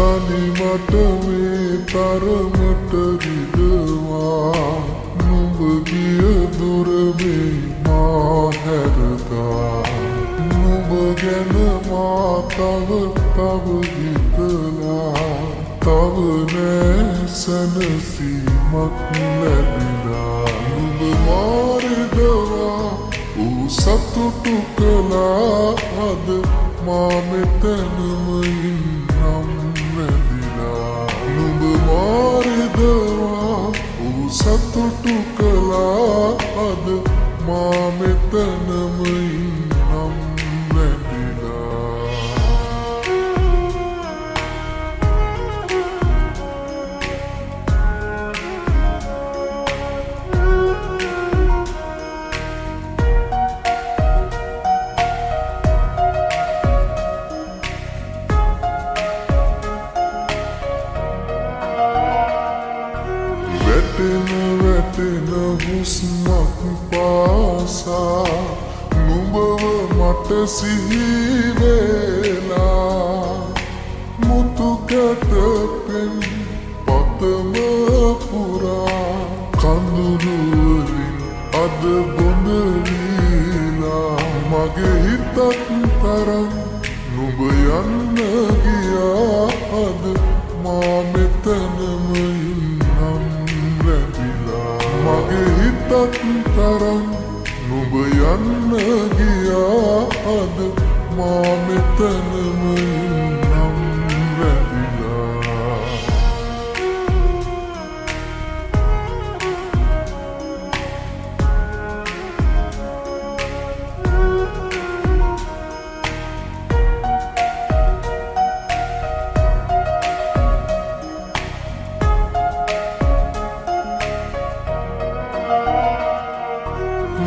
තනි මට මේ තරමට රිදවා නුඹ ගිය දුර මේ මා හැරදා නුඹ ගැන මා තව හිතලා තව නෑ සැනසීමක් ලැබිලා නුඹ මාරිදවා සතුටු කළා අද මා මෙතනම ඉන්නම් රැඳිලා නුඹ මාරිදවා සතුටු කළා අද මා මෙතනම ඉන්නම් රැඳිලා වැටෙන හුස්මක් පාසා නුඹව මට සිහි වෙලා මුතු කැටපෙන් පතම පුරා කඳුළු වලින් අද බොඳ වීලා මගේ හිතත් තරම් නුඹ යන්න ගියා අද මා මෙතනම මගේ හිතත් තරම් නුඹ යන්න ගියා අද මා මෙතනම ඉන්නම් රැඳිලා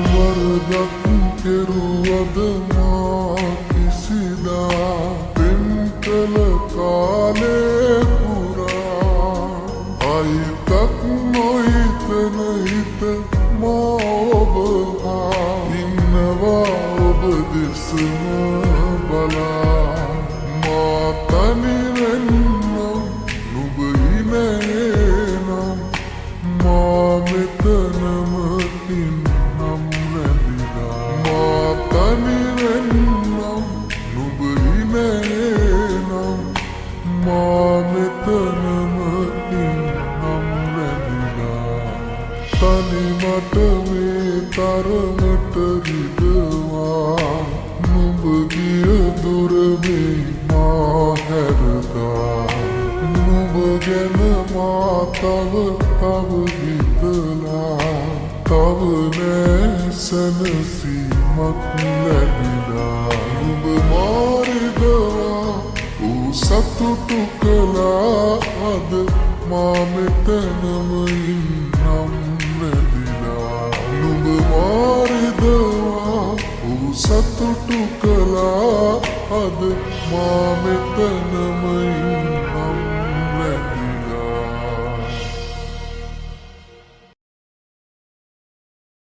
වරදක් කෙරුවද මා කිසිදා පෙම් කළ කාලේ පුරා අයිතක් නොහිතන හිත මා ඔබ හා ඉන්නවා ඔබ දෙසම බලා මා තනි වෙන්නම් නුඹ ඉනේනම් මා මෙතනම ඉන්නම් රැඳිලා තනි වෙන්නම් නුඹ ඉනේනම් මා මෙතනම ඉන්නම් රැඳිලා තනි මට මේ තරමට රිදවා නුඹ ගිය දුර මේ මා හැරදා නුඹ ගැන මා තව හිතලා තව නෑ සැනසීමක් ලැබිලා නුඹ මාරිදවා සතුටු කළා අද මා මෙතනම ඉන්නම් රැඳිලා නුඹ මාරිදවා සතුටු කළා අද මා මෙතනම ඉන්නම්